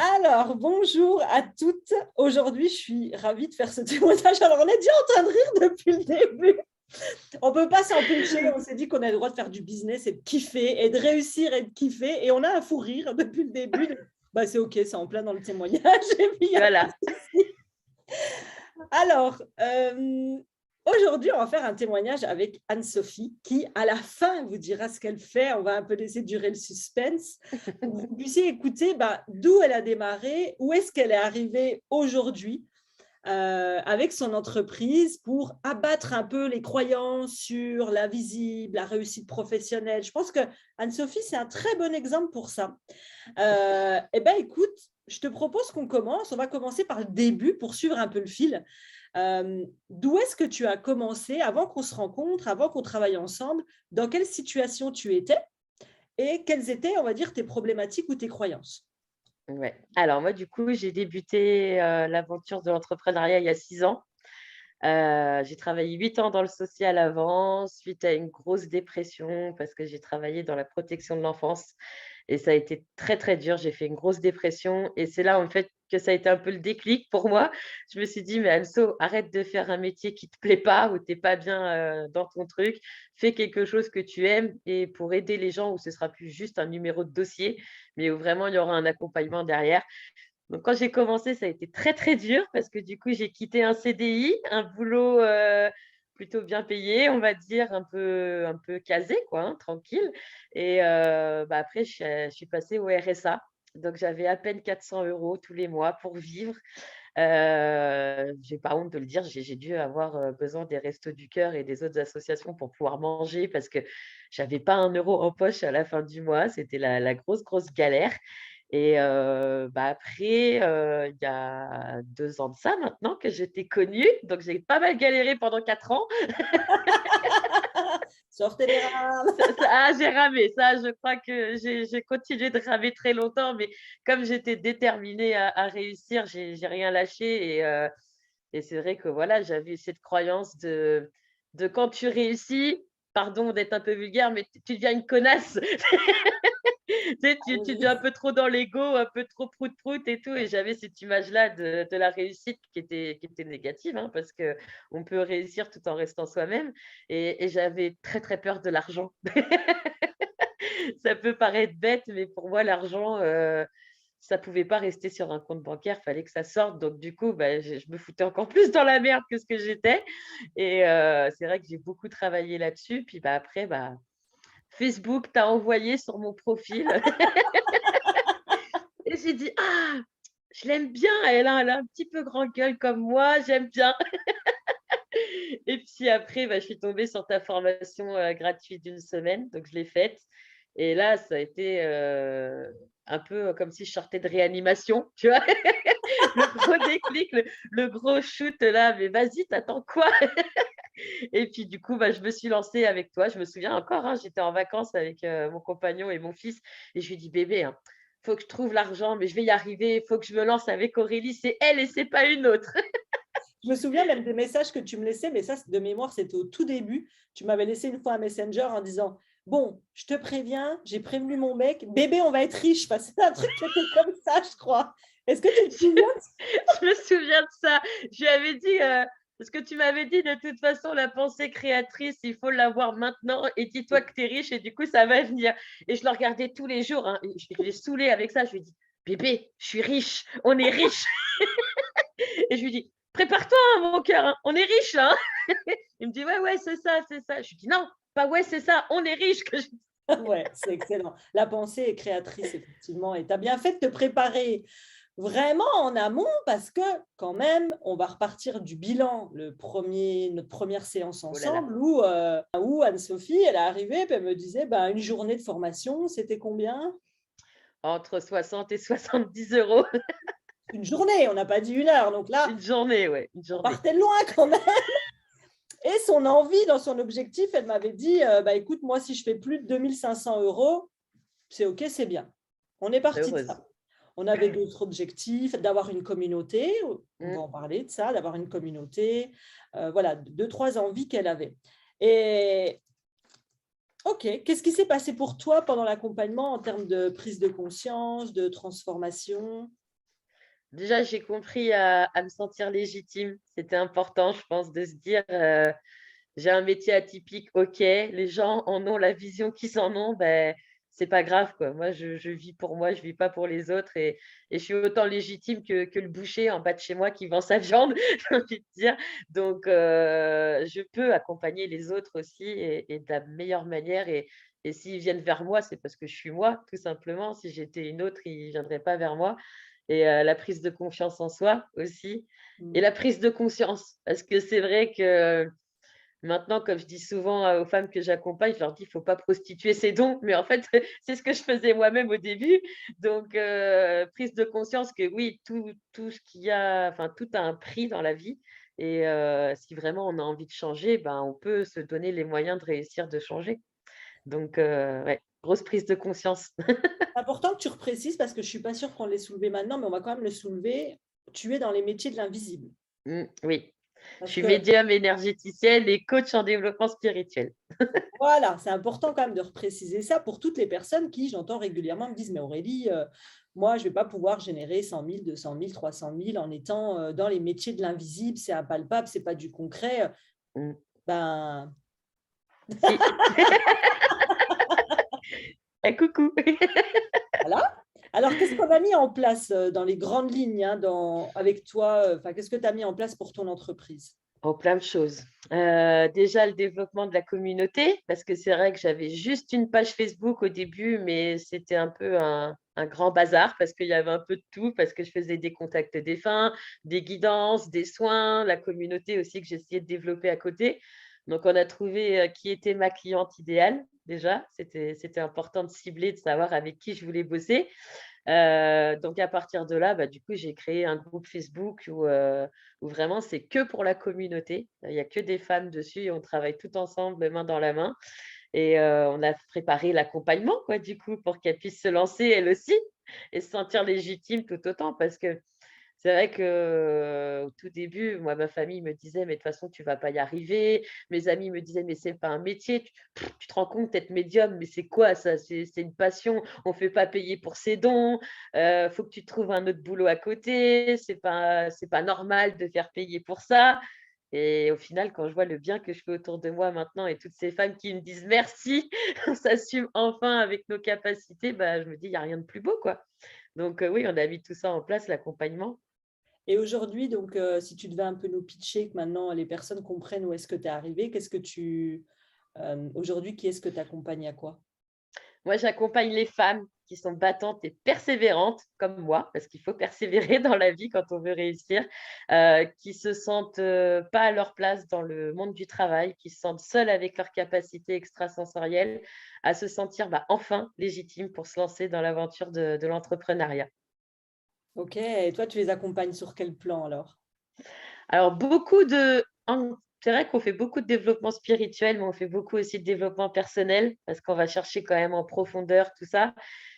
Alors, bonjour à toutes. Aujourd'hui, je suis ravie de faire ce témoignage. Alors, on est déjà en train de rire depuis le début. On ne peut pas s'empêcher. On s'est dit qu'on a le droit de faire du business et de kiffer et de réussir et de kiffer. Et on a un fou rire depuis le début. Bah, c'est OK, c'est en plein dans le témoignage. Et puis, il n'y a pas Voilà. de souci. Alors, aujourd'hui, on va faire un témoignage avec Anne-Sophie qui, à la fin, vous dira ce qu'elle fait. On va un peu laisser durer le suspense pour que vous puissiez écouter d'où elle a démarré, où est-ce qu'elle est arrivée aujourd'hui avec son entreprise pour abattre un peu les croyances sur l'invisible, la réussite professionnelle. Je pense que Anne-Sophie, c'est un très bon exemple pour ça. Eh bien, écoute, je te propose qu'on commence. On va commencer par le début pour suivre un peu le fil. D'où est-ce que tu as commencé avant qu'on se rencontre, avant qu'on travaille ensemble? Dans quelle situation tu étais et quelles étaient, on va dire, tes problématiques ou tes croyances? Ouais. Alors moi, du coup, j'ai débuté, l'aventure de l'entrepreneuriat il y a 6 ans. J'ai travaillé 8 ans dans le social avant, suite à une grosse dépression parce que j'ai travaillé dans la protection de l'enfance et ça a été très, très dur. J'ai fait une grosse dépression et c'est là, en fait, que ça a été un peu le déclic pour moi. Je me suis dit: «Mais Anso, arrête de faire un métier qui te plaît pas, où tu es pas bien, dans ton truc. Fais quelque chose que tu aimes et pour aider les gens où ce sera plus juste un numéro de dossier, mais où vraiment il y aura un accompagnement derrière». Donc quand j'ai commencé, ça a été très, très dur parce que du coup, j'ai quitté un CDI, un boulot, plutôt bien payé, on va dire, un peu casé quoi, hein, tranquille et après je suis passée au RSA. Donc j'avais à peine 400 € tous les mois pour vivre. J'ai pas honte de le dire, j'ai dû avoir, besoin des Restos du Cœur et des autres associations pour pouvoir manger parce que j'avais pas un euro en poche à la fin du mois. C'était la grosse, grosse galère et après, il y a 2 ans de ça maintenant que j'étais connue, donc j'ai pas mal galéré pendant 4 ans. Sortez les rames. J'ai ramé, ça je crois que j'ai continué de ramer très longtemps, mais comme j'étais déterminée à réussir, j'ai rien lâché et c'est vrai que voilà, j'avais cette croyance de quand tu réussis, pardon d'être un peu vulgaire, mais tu deviens une connasse. Tu sais, Ah tu oui. deviens un peu trop dans l'ego, un peu trop prout-prout et tout et j'avais cette image-là de la réussite qui était négative, hein, parce qu'on peut réussir tout en restant soi-même et j'avais très, très peur de l'argent. Ça peut paraître bête, mais pour moi l'argent, ça pouvait pas rester sur un compte bancaire, fallait que ça sorte donc du coup, je me foutais encore plus dans la merde que ce que j'étais et c'est vrai que j'ai beaucoup travaillé là-dessus puis, après, Facebook t'a envoyé sur mon profil et j'ai dit: «Ah! Je l'aime bien, elle a un petit peu grand gueule comme moi, j'aime bien» et puis après, je suis tombée sur ta formation, gratuite d'une semaine, donc je l'ai faite et là, ça a été, un peu comme si je sortais de réanimation, tu vois? Le gros déclic, le gros shoot là: «Mais vas-y, t'attends quoi?» et puis du coup, je me suis lancée avec toi. Je me souviens encore, hein, j'étais en vacances avec, mon compagnon et mon fils et je lui dis: «Bébé, hein, faut que je trouve l'argent, mais je vais y arriver, il faut que je me lance avec Aurélie, c'est elle et c'est pas une autre». Je me souviens même des messages que tu me laissais, mais ça, de mémoire, c'était au tout début. Tu m'avais laissé une fois un messenger en disant: «Bon, je te préviens, j'ai prévenu mon mec, bébé, on va être riche». Enfin, c'est un truc qui était comme ça, je crois. Est-ce que tu te souviens? Je me souviens de ça. Je lui avais dit, parce que tu m'avais dit: «De toute façon, la pensée créatrice, il faut l'avoir maintenant et dis-toi que tu es riche et du coup, ça va venir» et je le regardais tous les jours, hein, et je l'ai saoulé avec ça. Je lui ai dit: «Bébé, je suis riche, on est riche» et je lui dis: «Prépare-toi, hein, mon cœur, hein, on est riche là, hein». Il me dit: «Ouais, ouais, c'est ça, c'est ça». Je lui dis: «Non, pas ouais, c'est ça, on est riche» que je Ouais, c'est excellent. La pensée est créatrice, effectivement, et tu as bien fait de te préparer vraiment en amont parce que quand même, on va repartir du bilan, notre première séance oh là là, ensemble où Anne-Sophie, elle est arrivée, puis elle me disait, une journée de formation, c'était combien? entre 60 et 70 €. Une journée, on n'a pas dit 1 heure. Donc là, Une journée, ouais, une on journée. partait de loin quand même. Et son envie, dans son objectif, elle m'avait dit, écoute, moi, si je fais plus de 2 500 €, c'est OK, c'est bien. On est parti de Heureuse. ça. On avait d'autres objectifs, d'avoir une communauté, on va Mmh. en parler de ça, d'avoir une communauté, voilà, 2 3 envies qu'elle avait. Et OK, qu'est-ce qui s'est passé pour toi pendant l'accompagnement en termes de prise de conscience, de transformation? Déjà, j'ai compris à me sentir légitime. C'était important, je pense, de se dire, j'ai un métier atypique, OK, les gens en ont la vision qu'ils en ont, ben, c'est pas grave, quoi. Moi, je vis pour moi, je vis pas pour les autres et je suis autant légitime que le boucher en bas de chez moi qui vend sa viande, j'ai envie de dire. Donc je peux accompagner les autres aussi et de la meilleure manière et s'ils viennent vers moi, c'est parce que je suis moi, tout simplement. Si j'étais une autre, ils ne viendraient pas vers moi et la prise de confiance en soi aussi et Mmh. la prise de conscience parce que c'est vrai que maintenant, comme je dis souvent, aux femmes que j'accompagne, je leur dis: «Il faut pas prostituer ses dons», mais en fait, c'est ce que je faisais moi-même au début. Donc prise de conscience que oui, tout ce qu'il y a enfin, tout a un prix dans la vie et si vraiment on a envie de changer, ben, on peut se donner les moyens de réussir, de changer. Donc ouais, grosse prise de conscience. C'est important que tu reprécises parce que je ne suis pas sûre qu'on l'ait soulevé maintenant, mais on va quand même le soulever. Tu es dans les métiers de l'invisible. Oui, je Parce suis que médium énergéticienne et coach en développement spirituel. voilà, c'est important quand même de repréciser ça pour toutes les personnes qui, j'entends régulièrement, me disent, mais Aurélie, moi, je ne vais pas pouvoir générer 100 000, 200 000, 300 000 en étant dans les métiers de l'invisible, c'est impalpable, c'est pas du concret. Mmh. Ben, Si. Eh coucou! voilà. Alors, qu'est-ce qu'on a mis en place dans les grandes lignes hein, avec toi enfin, qu'est-ce que tu as mis en place pour ton entreprise? Oh, plein de choses. Déjà le développement de la communauté, parce que c'est vrai que j'avais juste une page Facebook au début, mais c'était un peu un grand bazar parce qu'il y avait un peu de tout, parce que je faisais des contacts défunts, des guidances, des soins, la communauté aussi que j'essayais de développer à côté. Donc on a trouvé, qui était ma cliente idéale déjà. C'était important de cibler, de savoir avec qui je voulais bosser. Donc à partir de là, bah, du coup, j'ai créé un groupe Facebook où vraiment c'est que pour la communauté. Il y a que des femmes dessus et on travaille toutes ensemble, main dans la main et on a préparé l'accompagnement quoi, du coup, pour qu'elles puissent se lancer elles aussi et se sentir légitimes tout autant parce que c'est vrai qu'au tout début, moi, ma famille me disait: «Mais de toute façon, tu vas pas y arriver». Mes amis me disaient: «Mais c'est pas un métier, tu te rends compte, être médium, mais c'est quoi ça? C'est une passion, on fait pas payer pour ses dons, faut que tu trouves un autre boulot à côté, c'est pas normal de faire payer pour ça». Et au final, quand je vois le bien que je fais autour de moi maintenant et toutes ces femmes qui me disent: «Merci, on s'assume enfin avec nos capacités», bah, je me dis: «Il y a rien de plus beau, quoi». Donc oui, on a mis tout ça en place, l'accompagnement. Et aujourd'hui, donc, si tu devais un peu nous pitcher, que maintenant les personnes comprennent où est-ce que tu es arrivé, qu'est-ce que aujourd'hui, qui est-ce que tu accompagnes à quoi? Moi, j'accompagne les femmes qui sont battantes et persévérantes, comme moi, parce qu'il faut persévérer dans la vie quand on veut réussir, qui se sentent, pas à leur place dans le monde du travail, qui se sentent seules avec leurs capacités extrasensorielles, à se sentir, bah, enfin légitimes pour se lancer dans l'aventure de l'entrepreneuriat. OK et toi, tu les accompagnes sur quel plan alors? Alors c'est vrai qu'on fait beaucoup de développement spirituel, mais on fait beaucoup aussi de développement personnel parce qu'on va chercher quand même en profondeur tout ça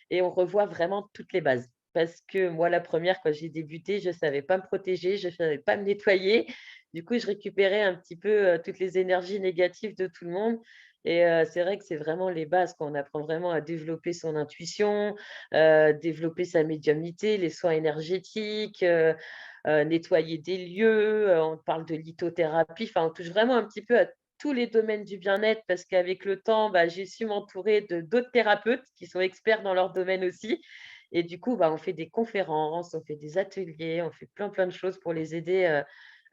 et on revoit vraiment toutes les bases. Parce que moi, la première, quand j'ai débuté, je ne savais pas me protéger, je ne savais pas me nettoyer. Du coup, je récupérais un petit peu, toutes les énergies négatives de tout le monde et c'est vrai que c'est vraiment les bases, quoi. On apprend vraiment à développer son intuition, développer sa médiumnité, les soins énergétiques, nettoyer des lieux, on parle de lithothérapie, enfin, on touche vraiment un petit peu à tous les domaines du bien-être parce qu'avec le temps, bah, j'ai su m'entourer de d'autres thérapeutes qui sont experts dans leur domaine aussi et du coup, bah, on fait des conférences, on fait des ateliers, on fait plein de choses pour les aider,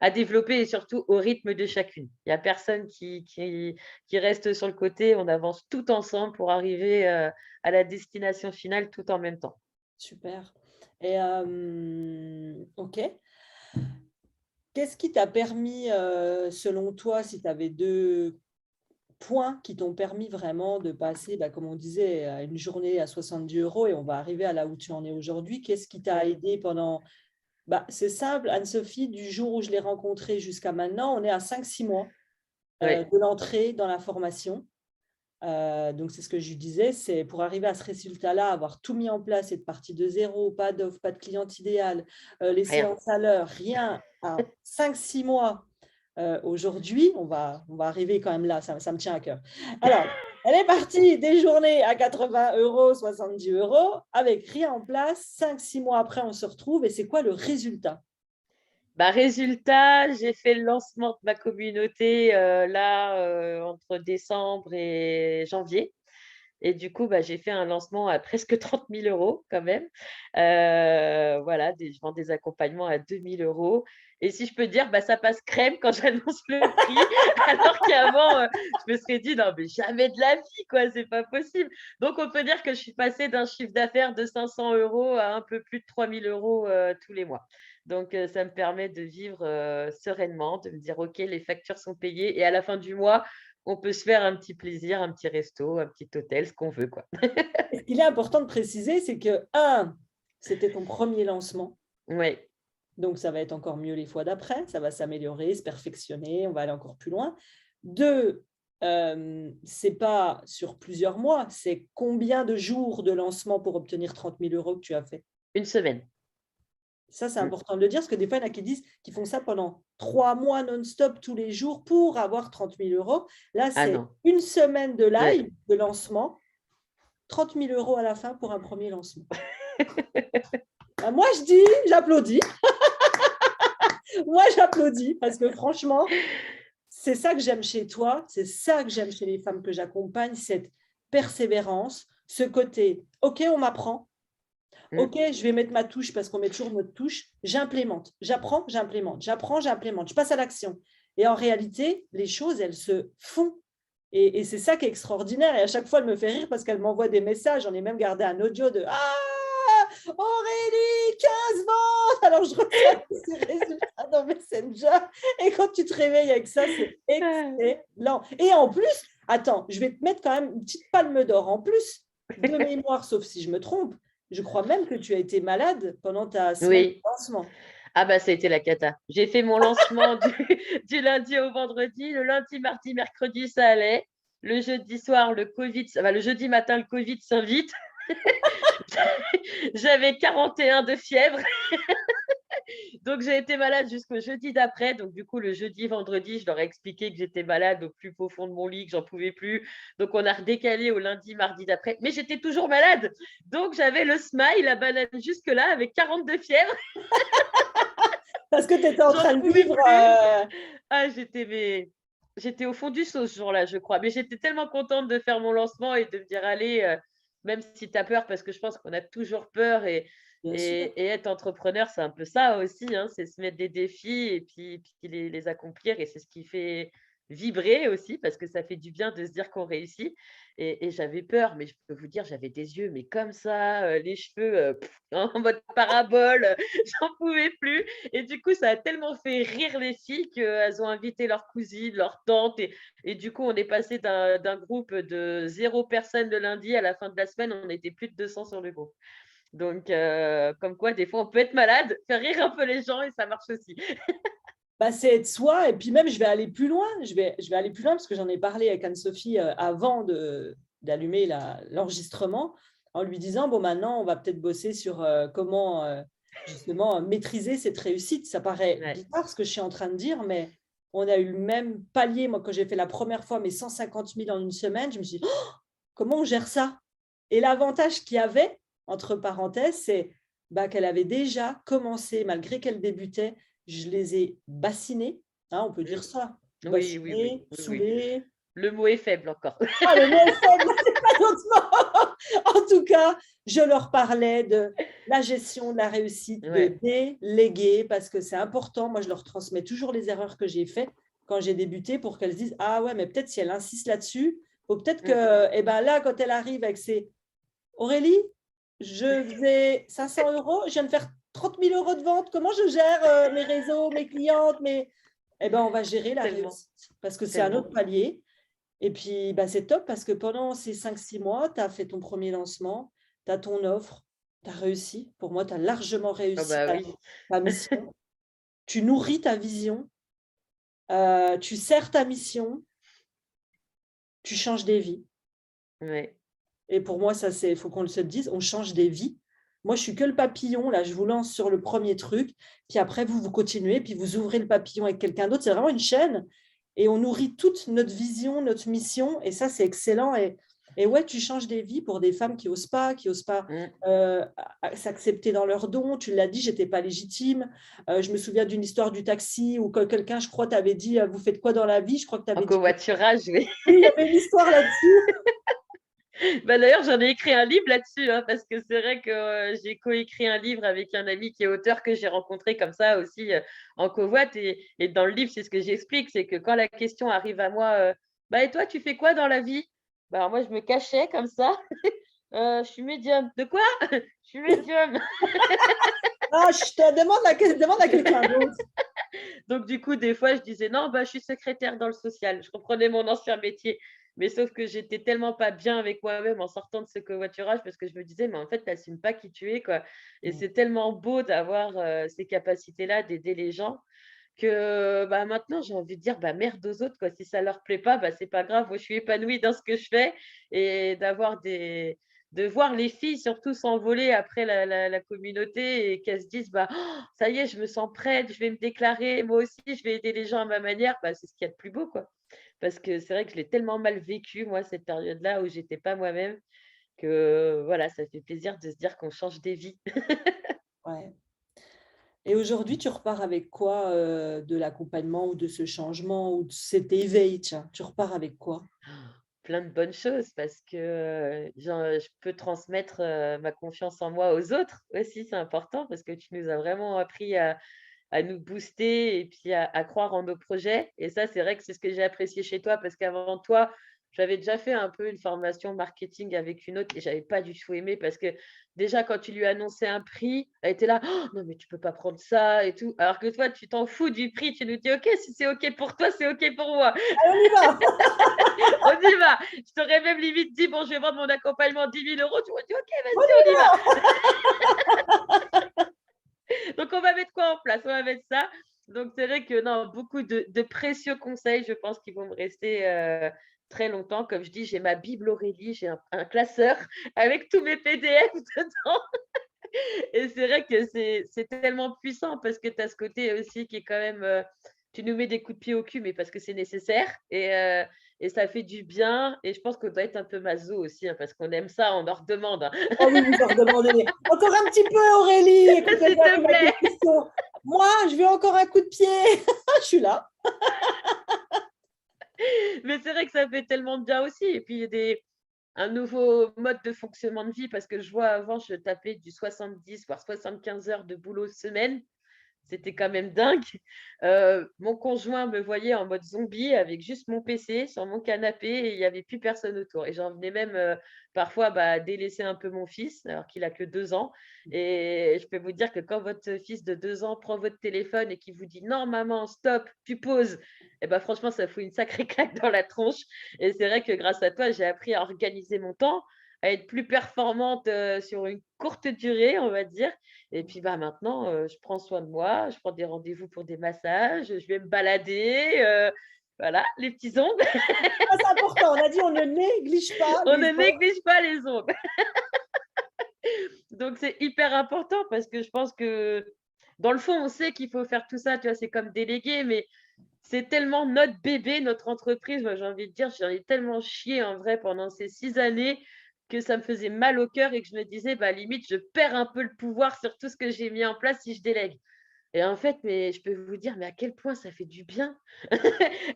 à développer et surtout au rythme de chacune. Il y a personne qui reste sur le côté, on avance tout ensemble pour arriver, à la destination finale tout en même temps. Super et OK. Qu'est-ce qui t'a permis, selon toi, si tu avais 2 points qui t'ont permis vraiment de passer, bah, comme on disait, à une journée à 70 € et on va arriver à là où tu en es aujourd'hui. Qu'est-ce qui t'a Mmh. aidé pendant bah, c'est simple, Anne-Sophie, du jour où je l'ai rencontrée jusqu'à maintenant, on est à 5 6 mois, Ouais. de l'entrée dans la formation. Donc c'est ce que je lui disais, c'est pour arriver à ce résultat-là, avoir tout mis en place, être parti de zéro, pas d'offre, pas de cliente idéale, les Rien. séances à l'heure, rien. En 5 6 mois, Aujourd'hui, on va arriver quand même là, ça me tient à cœur. Alors, elle est partie des journées à 80 euros, 70 euros, avec rien en place. 5-6 mois après, on se retrouve et c'est quoi le résultat? Bah, résultat, j'ai fait le lancement de ma communauté entre décembre et janvier. Et du coup, bah, j'ai fait un lancement à presque 30 000 euros quand même. Voilà, je vends des accompagnements à 2 000 euros. Et si je peux dire, bah, ça passe crème quand j'annonce le prix, alors qu'avant, je me serais dit, non, mais jamais de la vie, quoi, c'est pas possible. Donc, on peut dire que je suis passée d'un chiffre d'affaires de 500 euros à un peu plus de 3 000 euros tous les mois. Donc, ça me permet de vivre sereinement, de me dire, OK, les factures sont payées et à la fin du mois, on peut se faire un petit plaisir, un petit resto, un petit hôtel, ce qu'on veut, quoi. Et ce qu'il est important de préciser, c'est que, c'était ton premier lancement. Ouais. Donc, ça va être encore mieux les fois d'après, ça va s'améliorer, se perfectionner, on va aller encore plus loin. 2, c'est pas sur plusieurs mois, c'est combien de jours de lancement pour obtenir 30 000 euros que tu as fait? Une semaine. Ça, c'est Mmh. important de le dire, parce que des fois, il y en a qui disent qu'ils font ça pendant 3 mois non-stop tous les jours pour avoir 30 000 euros. Là, Ah c'est non. une semaine de Ouais. live, de lancement, 30 000 euros à la fin pour un premier lancement. Ben, moi, je dis, j'applaudis. Moi, j'applaudis parce que franchement, c'est ça que j'aime chez toi, c'est ça que j'aime chez les femmes que j'accompagne, cette persévérance, ce côté, OK, on m'apprend, Mmh. OK, je vais mettre ma touche parce qu'on met toujours notre touche, j'implémente, j'apprends, j'implémente, j'apprends, j'implémente, je passe à l'action. Et en réalité, les choses, elles se font. Et c'est ça qui est extraordinaire. Et à chaque fois, elle me fait rire parce qu'elle m'envoie des messages. J'en ai même gardé un audio de Aurélie, 15 ventes. Alors, je reçois tous ces résultats dans Messenger. Et quand tu te réveilles avec ça, c'est excellent. Et en plus, attends, je vais te mettre quand même une petite palme d'or. En plus, de mémoire, sauf si je me trompe, je crois même que tu as été malade pendant ta semaine de Oui. lancement. Ah bah, ça a été la cata. J'ai fait mon lancement du du lundi au vendredi. Le lundi, mardi, mercredi, ça allait. Le jeudi soir, le jeudi matin, le Covid s'invite. J'avais 41 de fièvre. Donc, j'ai été malade jusqu'au jeudi d'après. Donc, du coup, le jeudi, vendredi, je leur ai expliqué que j'étais malade au plus profond de mon lit, que j'en pouvais plus. Donc, on a redécalé au lundi, mardi d'après. Mais j'étais toujours malade. Donc, j'avais le smile, la banane jusque-là, avec 42 fièvres. Parce que tu étais en J'en train de pouvais vivre. plus. Ah, j'étais au fond du seau ce jour-là, je crois. Mais j'étais tellement contente de faire mon lancement et de me dire: «Allez, même si tu as peur», parce que je pense qu'on a toujours peur Bien sûr. et être entrepreneur, c'est un peu ça aussi, hein, c'est se mettre des défis et puis les accomplir et c'est ce qui fait vibrer aussi parce que ça fait du bien de se dire qu'on réussit et j'avais peur, mais je peux vous dire, j'avais des yeux, mais comme ça, les cheveux, en mode parabole, j'en pouvais plus et du coup, ça a tellement fait rire les filles qu'elles ont invité leurs cousines, leurs tantes et du coup, on est passé d'un groupe de 0 personne le lundi, à la fin de la semaine, on était plus de 200 sur le groupe. Donc comme quoi des fois on peut être malade, faire rire un peu les gens et ça marche aussi. Bah, c'est être soi. Et puis même, je vais aller plus loin. Je vais aller plus loin parce que j'en ai parlé avec Anne-Sophie avant d'allumer l'enregistrement en lui disant, bon, maintenant, on va peut-être bosser sur comment justement maîtriser cette réussite. Ça paraît Ouais. bizarre ce que je suis en train de dire, mais on a eu le même palier. Moi, quand j'ai fait la première fois mes 150 000 en une semaine, je me suis dit, oh, comment on gère ça? Et l'avantage qu'il y avait, entre parenthèses, c'est bah, qu'elle avait déjà commencé, malgré qu'elle débutait, je les ai bassinés, hein, on peut dire Mmh. ça, Oui, oui, oui, bassinés, oui, oui. saoulés. Le mot est faible encore. Ah, le mot est faible, c'est pas d'autre mot. En tout cas, je leur parlais de la gestion de la réussite, de Ouais. déléguer, parce que c'est important. Moi, je leur transmets toujours les erreurs que j'ai faites quand j'ai débuté pour qu'elles se disent, ah ouais, mais peut-être si elle insiste là-dessus, faut peut-être Mmh. que, eh ben là, quand elle arrive avec ses Aurélie, je faisais 500 euros, je viens de faire 30 000 euros de vente. Comment je gère mes réseaux, mes clientes, Eh ben, on va gérer la Tellement, réussite parce que c'est un autre tellement. palier. Et puis, bah, c'est top parce que pendant ces 5-6 mois, tu as fait ton premier lancement, tu as ton offre, tu as réussi. Pour moi, tu as largement Ah réussi bah oui. ta mission. Tu nourris ta vision, tu sers ta mission, tu changes des vies. Ouais. Et pour moi, ça, c'est, il faut qu'on se le dise, on change des vies. Moi, je suis que le papillon. Là, je vous lance sur le premier truc. Puis après, vous continuez. Puis vous ouvrez le papillon avec quelqu'un d'autre. C'est vraiment une chaîne. Et on nourrit toute notre vision, notre mission. Et ça, c'est excellent. Et ouais, tu changes des vies pour des femmes qui osent pas Mm. s'accepter dans leurs dons. Tu l'as dit, j'étais pas légitime. Je me souviens d'une histoire du taxi où quelqu'un, je crois, t'avait dit, vous faites quoi dans la vie? Je crois que tu En avais dit. covoiturage, oui. Oui, il y avait une histoire là-dessus. Bah, d'ailleurs, j'en ai écrit un livre là-dessus, hein, parce que c'est vrai que j'ai coécrit un livre avec un ami qui est auteur que j'ai rencontré comme ça aussi en covoite. Et dans le livre, c'est ce que j'explique, c'est que quand la question arrive à moi, bah, et toi, tu fais quoi dans la vie? Bah, alors moi, je me cachais comme ça. Je suis médium. De quoi? Je suis médium. Ah, je te demande à quelqu'un d'autre. Donc, du coup, des fois, je disais non, bah, je suis secrétaire dans le social. Je reprenais mon ancien métier. Mais sauf que j'étais tellement pas bien avec moi-même en sortant de ce covoiturage parce que je me disais, mais en fait, tu n'assumes pas qui tu es, quoi. Et c'est tellement beau d'avoir ces capacités-là d'aider les gens que bah, maintenant, j'ai envie de dire bah, merde aux autres, quoi. Si ça leur plaît pas, bah, c'est pas grave. Moi, je suis épanouie dans ce que je fais et de voir les filles surtout s'envoler après la communauté et qu'elles se disent bah, oh, ça y est, je me sens prête, je vais me déclarer, moi aussi, je vais aider les gens à ma manière. Bah, c'est ce qu'il y a de plus beau, quoi. Parce que c'est vrai que je l'ai tellement mal vécu, moi, cette période-là où j'étais pas moi-même, que voilà, ça fait plaisir de se dire qu'on change des vies. Ouais. Et aujourd'hui, tu repars avec quoi de l'accompagnement ou de ce changement ou de cet éveil? Tiens, tu repars avec quoi? Plein de bonnes choses parce que je peux transmettre ma confiance en moi aux autres aussi, c'est important parce que tu nous as vraiment appris à nous booster et puis à croire en nos projets. Et ça, c'est vrai que c'est ce que j'ai apprécié chez toi parce qu'avant toi, j'avais déjà fait un peu une formation marketing avec une autre et j'avais pas du tout aimé parce que déjà, quand tu lui annonçais un prix, elle était là, oh, non, mais tu peux pas prendre ça et tout. Alors que toi, tu t'en fous du prix, tu nous dis, OK, si c'est OK pour toi, c'est OK pour moi. Allez, on y va! On y va. Je t'aurais même limite dit, bon, je vais vendre mon accompagnement 10 000 euros. Tu m'aurais dit, OK, On vas-y, on y y va. va! Donc, on va mettre quoi en place? On va mettre ça. Donc, c'est vrai que non, beaucoup de précieux conseils, je pense, qui vont me rester très longtemps. Comme je dis, j'ai ma Bible Aurélie, j'ai un classeur avec tous mes PDF dedans. Et c'est vrai que c'est tellement puissant parce que tu as ce côté aussi qui est quand même, tu nous mets des coups de pied au cul, mais parce que c'est nécessaire et ça fait du bien. Et je pense qu'on doit être un peu maso aussi, hein, parce qu'on aime ça, on en redemande, hein. Oh oui, vous en redemandez. Encore un petit peu, Aurélie. Écoutez S'il bien te ma plaît. question. Moi, je veux encore un coup de pied. Je suis là. Mais c'est vrai que ça fait tellement de bien aussi. Et puis, il y a un nouveau mode de fonctionnement de vie parce que je vois avant, je tapais du 70 voire 75 heures de boulot semaine. C'était quand même dingue. Mon conjoint me voyait en mode zombie avec juste mon PC sur mon canapé et il n'y avait plus personne autour. Et j'en venais même parfois bah, délaisser un peu mon fils, alors qu'il a que 2 ans. Et je peux vous dire que quand votre fils de 2 ans prend votre téléphone et qu'il vous dit non, maman, stop, tu poses, et ben franchement, ça fout une sacrée claque dans la tronche. Et c'est vrai que grâce à toi, j'ai appris à organiser mon temps, à être plus performante sur une courte durée, on va dire. Et puis bah, maintenant, je prends soin de moi, je prends des rendez-vous pour des massages, je vais me balader, voilà, les petits ongles. Ça, c'est important. On a dit on ne néglige pas On les ne autres. néglige pas les ongles. Donc c'est hyper important parce que je pense que dans le fond, on sait qu'il faut faire tout ça, tu vois? C'est comme déléguer, mais c'est tellement notre bébé, notre entreprise. Moi, j'ai envie de dire, j'en ai tellement chié en vrai pendant ces 6 années que ça me faisait mal au cœur et que je me disais: «Bah, limite, je perds un peu le pouvoir sur tout ce que j'ai mis en place si je délègue». Et en fait, mais je peux vous dire, mais à quel point ça fait du bien.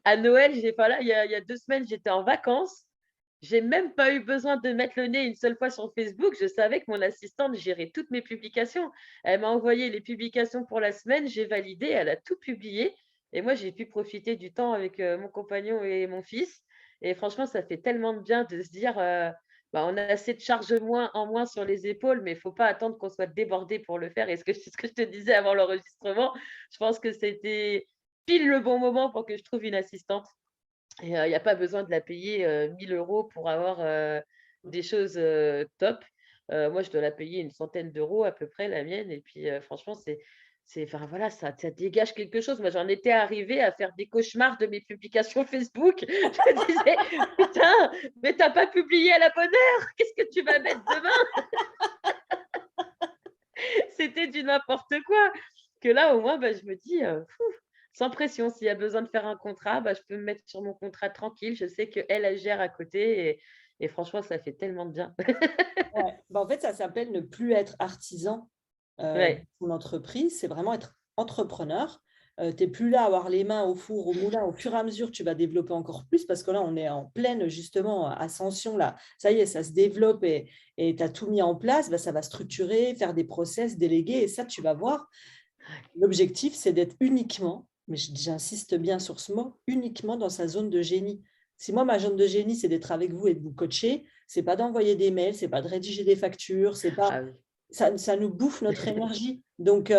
À Noël, j'ai pas là, il y a 2 semaines, j'étais en vacances. J'ai même pas eu besoin de mettre le nez une seule fois sur Facebook. Je savais que mon assistante gérait toutes mes publications. Elle m'a envoyé les publications pour la semaine, j'ai validé, elle a tout publié et moi, j'ai pu profiter du temps avec, mon compagnon et mon fils et franchement, ça fait tellement de bien de se dire, bah, on a assez de charges en moins sur les épaules, mais il faut pas attendre qu'on soit débordé pour le faire et ce que je te disais avant l'enregistrement, je pense que c'était pile le bon moment pour que je trouve une assistante. Et il y a pas besoin de la payer, 1 000 € pour avoir, des choses, top. Moi, je dois la payer une centaine d'euros à peu près, la mienne et puis, franchement, enfin, voilà, ça dégage quelque chose. Moi, j'en étais arrivée à faire des cauchemars de mes publications Facebook. Je me disais: «Putain, mais tu as pas publié à la bonne heure, qu'est-ce que tu vas mettre demain?» C'était du n'importe quoi. Que là, au moins, bah, je me dis, sans pression, s'il y a besoin de faire un contrat, bah, je peux me mettre sur mon contrat tranquille. Je sais qu'elle, elle gère à côté et franchement, ça fait tellement de bien. Ouais. Bah, en fait, ça s'appelle ne plus être artisan de Ouais, son entreprise, c'est vraiment être entrepreneur. Tu es plus là à avoir les mains au four, au moulin. Au fur et à mesure, tu vas développer encore plus parce que là, on est en pleine justement ascension. Là. Ça y est, ça se développe et tu as tout mis en place. Bah, ça va structurer, faire des process, déléguer. Et ça, tu vas voir. L'objectif, c'est d'être uniquement, mais j'insiste bien sur ce mot, uniquement dans sa zone de génie. Si moi, ma zone de génie, c'est d'être avec vous et de vous coacher, c'est pas d'envoyer des mails, c'est pas de rédiger des factures, c'est pas ah oui. ça nous bouffe notre énergie. Donc,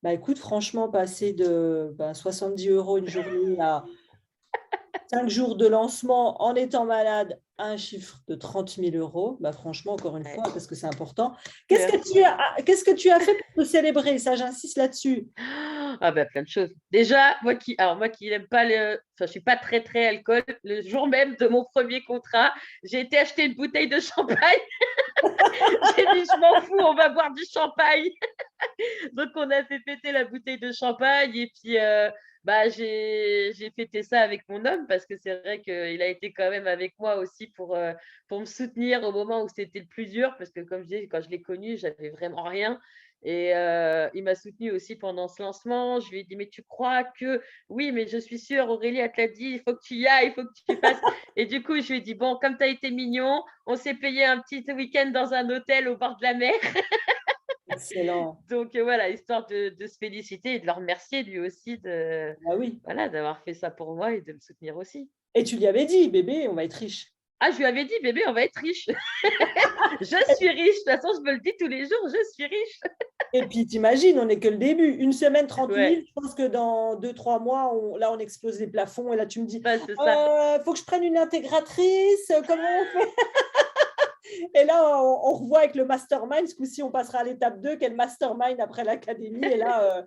bah, écoute, franchement, passer de 70 € une journée à 5 jours de lancement en étant malade, un chiffre de 30 000 €, bah, franchement, encore une Ouais, fois, parce que c'est important. merci. Qu'est-ce que tu as fait pour te célébrer? Ça, j'insiste là-dessus. Ah bah, plein de choses. Déjà, moi qui n'aime pas je suis pas très, très alcool, le jour même de mon premier contrat, j'ai été acheter une bouteille de champagne. J'ai dit: «Je m'en fous, on va boire du champagne». Donc on a fait péter la bouteille de champagne et puis, bah, j'ai fêté ça avec mon homme parce que c'est vrai qu'il a été quand même avec moi aussi pour me soutenir au moment où c'était le plus dur parce que comme je dis, quand je l'ai connu, j'avais vraiment rien et il m'a soutenue aussi pendant ce lancement. Je lui ai dit: «Mais tu crois que?» «Oui, mais je suis sûre, Aurélie, elle te l'a dit, il faut que tu y ailles, il faut que tu fasses» et du coup, je lui ai dit: «Bon, comme tu as été mignon, on s'est payé un petit week-end dans un hôtel au bord de la mer». Excellent. Donc voilà, histoire de se féliciter et de le remercier lui aussi de Ah oui. voilà, d'avoir fait ça pour moi et de me soutenir aussi. Et tu lui avais dit, bébé, on va être riche. Ah, je lui avais dit: «Bébé, on va être riche». Je suis riche, de toute façon, je me le dis tous les jours, je suis riche. Et puis, t'imagines, on n'est que le début. Une semaine, 30 000. Ouais, Je pense que dans 2, 3 mois, là, on explose les plafonds. Et là, tu me dis, bah, c'est ça. faut que je prenne une intégratrice. Comment on fait? Et là, on revoit avec le mastermind. Ce coup-ci, on passera à l'étape 2, quel mastermind après l'académie. Et là,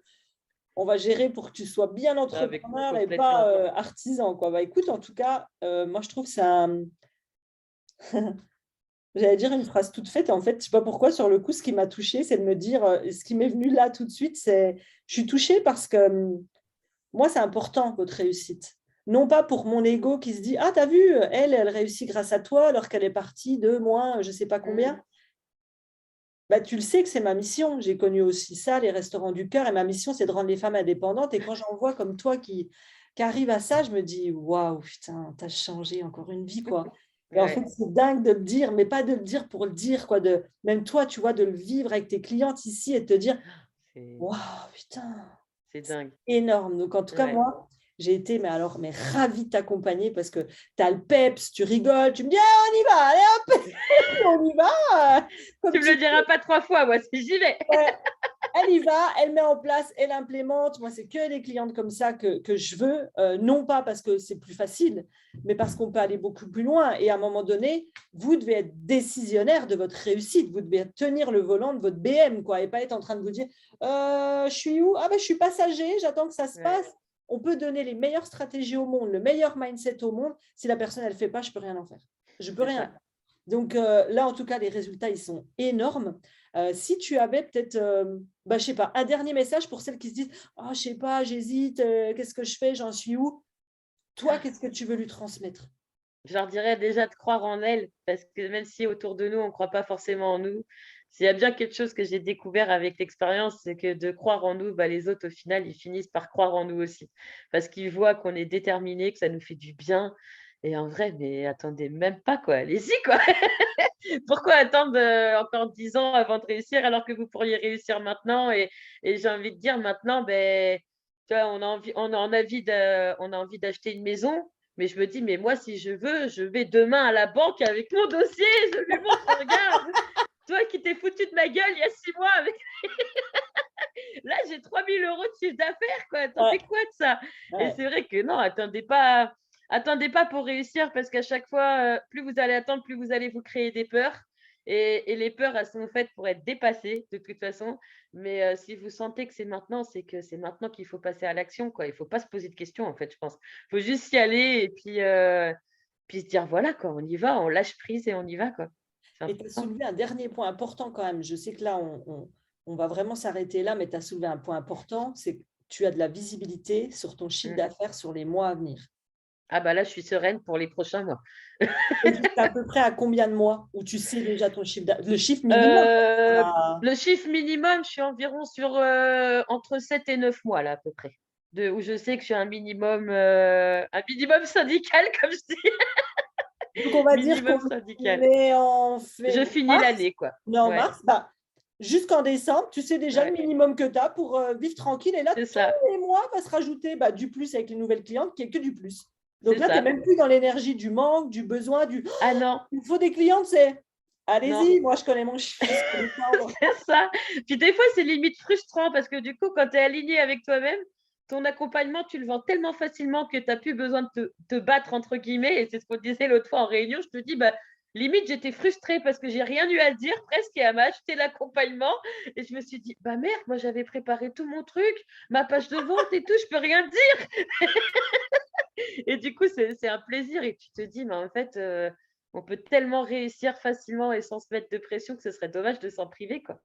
on va gérer pour que tu sois bien Avec entrepreneur et pas complètement. artisan, quoi. Bah, écoute, en tout cas, moi, je trouve ça. J'allais dire une phrase toute faite. Et en fait, je sais pas pourquoi, sur le coup, ce qui m'a touchée, c'est de me dire, ce qui m'est venu là tout de suite, c'est, je suis touchée parce que moi, c'est important, votre réussite. Non pas pour mon ego qui se dit, ah, t'as vu, elle réussit grâce à toi alors qu'elle est partie de moins, je sais pas Mmh. combien. Bah, tu le sais que c'est ma mission. J'ai connu aussi ça, les restaurants du cœur. Et ma mission, c'est de rendre les femmes indépendantes. Et quand j'en vois comme toi qui arrive à ça, je me dis, waouh, putain, t'as changé encore une vie, quoi. Et en fait, Ouais, c'est dingue de le dire, mais pas de le dire pour le dire, quoi. Même toi, tu vois, de le vivre avec tes clientes ici et de te dire, c'est waouh, putain, c'est dingue. énorme. Donc, en tout cas, Ouais. moi, j'ai été mais ravie de t'accompagner parce que tu as le peps, tu rigoles, tu me dis, ah, on y va, allez hop, on y va. Comme Tu me le tu diras pas 3 fois, moi, si j'y vais. ouais, elle y va, elle met en place, elle implémente. Moi, c'est que des clientes comme ça que je veux, non pas parce que c'est plus facile, mais parce qu'on peut aller beaucoup plus loin. Et à un moment donné, vous devez être décisionnaire de votre réussite. Vous devez tenir le volant de votre BM, quoi, et pas être en train de vous dire je suis où? Ah ben, je suis passager, j'attends que ça se Ouais, passe. On peut donner les meilleures stratégies au monde, le meilleur mindset au monde. Si la personne, elle ne fait pas, je ne peux rien en faire. Je ne peux c'est ça. rien. Donc là, en tout cas, les résultats, ils sont énormes. Si tu avais peut-être, bah, je sais pas, un dernier message pour celles qui se disent: «Oh, je sais pas, j'hésite, qu'est-ce que je fais? J'en suis où?» Toi, qu'est-ce que tu veux lui transmettre? Je leur dirais déjà de croire en elles, parce que même si autour de nous, on ne croit pas forcément en nous, s'il y a bien quelque chose que j'ai découvert avec l'expérience, c'est que de croire en nous, bah, les autres, au final, ils finissent par croire en nous aussi. Parce qu'ils voient qu'on est déterminés, que ça nous fait du bien. Et en vrai, mais attendez même pas, quoi. Allez-y, quoi. Pourquoi attendre encore 10 ans avant de réussir alors que vous pourriez réussir maintenant? Et j'ai envie de dire maintenant, ben, tu vois, on a envie d'acheter une maison, mais je me dis: «Mais moi, si je veux, je vais demain à la banque avec mon dossier, je lui montre: "Regarde, toi qui t'es foutu de ma gueule il y a 6 mois avec là, j'ai 3 000 € de chiffre d'affaires, quoi, tu Ouais, fais quoi de ça?» Et ouais. c'est vrai que non, attendez pas pour réussir parce qu'à chaque fois, plus vous allez attendre, plus vous allez vous créer des peurs et les peurs, elles sont faites pour être dépassées de toute façon. Mais si vous sentez que c'est maintenant, c'est que c'est maintenant qu'il faut passer à l'action, quoi. Il faut pas se poser de questions, en fait, je pense. Il faut juste y aller et puis se dire: «Voilà, quoi, on y va, on lâche prise et on y va, quoi». C'est Et tu as important. soulevé un dernier point important quand même. Je sais que là, on va vraiment s'arrêter là, mais tu as soulevé un point important, c'est que tu as de la visibilité sur ton chiffre Mmh. d'affaires sur les mois à venir. Ah bah là, je suis sereine pour les prochains mois. Et tu sais à peu près à combien de mois où tu sais déjà ton le chiffre minimum? Heu, Ah, le chiffre minimum, je suis environ sur, entre 7 et 9 mois là, à peu près. Où je sais que j'ai un minimum syndical comme je dis, donc on va dire minimum qu'on syndical. est en Je fév finis mars? l'année quoi. On est en Ouais, mars, bah, jusqu'en décembre, tu sais déjà le ouais, minimum que tu as pour, vivre tranquille et là, c'est ça, tous les mois va se rajouter, bah, du plus avec les nouvelles clientes qui est que du plus. Donc c'est là, tu es ça. même plus dans l'énergie du manque, du besoin, du: Ah non, «Il me faut des clientes», c'est: non. «Allez-y, moi je connais mon chiffre jusqu'à décembre». C'est ça. Puis des fois, c'est limite frustrant parce que du coup, quand tu es aligné avec toi-même, ton accompagnement, tu le vends tellement facilement que tu as plus besoin de te «battre» entre guillemets et c'est ce qu'on disait l'autre fois en réunion. Je te dis, bah, limite, j'étais frustrée parce que j'ai rien eu à dire presque et elle m'a acheté l'accompagnement et je me suis dit: «Bah merde, moi j'avais préparé tout mon truc, ma page de vente et tout, je peux rien dire» et du coup, c'est un plaisir et tu te dis: «Mais en fait, on peut tellement réussir facilement et sans se mettre de pression que ce serait dommage de s'en priver, quoi».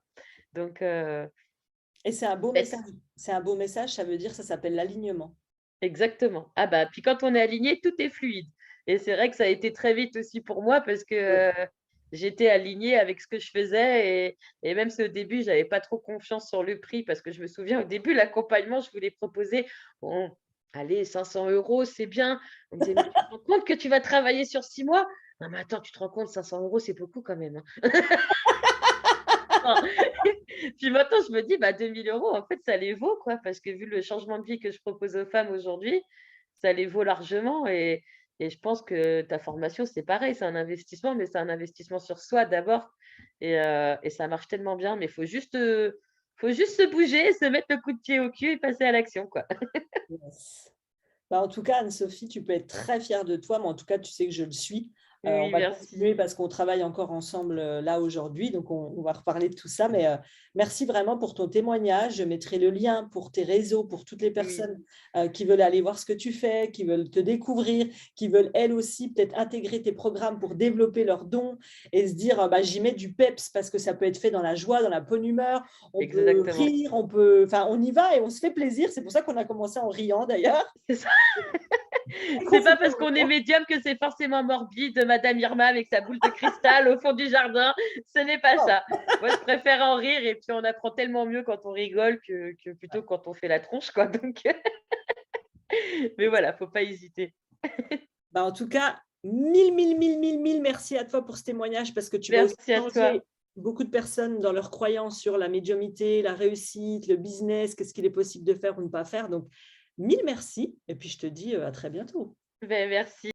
Donc Et c'est un beau beh, message. C'est un beau message, ça veut dire ça s'appelle l'alignement. exactement. Ah bah, puis quand on est aligné, tout est fluide et c'est vrai que ça a été très vite aussi pour moi parce Oui. que, j'étais alignée avec ce que je faisais et même si au début, j'avais pas trop confiance sur le prix parce que je me souviens au début, l'accompagnement, je voulais proposer, bon, allez 500 € c'est bien. On me disait: «Mais tu te rends compte que tu vas travailler sur 6 mois?» «Non mais attends, tu te rends compte 500 € c'est beaucoup quand même, hein». Puis maintenant, je me dis, bah, 2 000 € en fait, ça les vaut, quoi, parce que vu le changement de vie que je propose aux femmes aujourd'hui, ça les vaut largement et je pense que ta formation, c'est pareil, c'est un investissement, mais c'est un investissement sur soi d'abord et ça marche tellement bien, mais faut juste se bouger, se mettre le coup de pied au cul et passer à l'action, quoi. Yes. Bah, en tout cas, Anne-Sophie, tu peux être très fière de toi, mais en tout cas, tu sais que je le suis. On Oui, va merci. continuer parce qu'on travaille encore ensemble là aujourd'hui, donc on va reparler de tout ça. Mais merci vraiment pour ton témoignage. Je mettrai le lien pour tes réseaux, pour toutes les Oui, personnes qui veulent aller voir ce que tu fais, qui veulent te découvrir, qui veulent elles aussi peut-être intégrer tes programmes pour développer leurs dons et se dire bah, j'y mets du peps parce que ça peut être fait dans la joie, dans la bonne humeur. On peut exactement. rire, enfin, on y va et on se fait plaisir. C'est pour ça qu'on a commencé en riant d'ailleurs. C'est ça. Et qu'on C'est se pas dit parce au qu'on est revoir. médium que c'est forcément morbide, Madame Irma avec sa boule de cristal au fond du jardin. Ce n'est pas Non. ça. Moi, je préfère en rire et puis on apprend tellement mieux quand on rigole que plutôt quand on fait la tronche, quoi. Donc, mais voilà, faut pas hésiter. Bah, en tout cas, mille, mille, mille, mille, mille merci à toi pour ce témoignage parce que tu vas aussi Merci à toi. changer beaucoup de personnes dans leurs croyances sur la médiumnité, la réussite, le business, qu'est-ce qu'il est possible de faire ou ne pas faire. Donc, mille merci et puis je te dis à très bientôt. Ben, merci.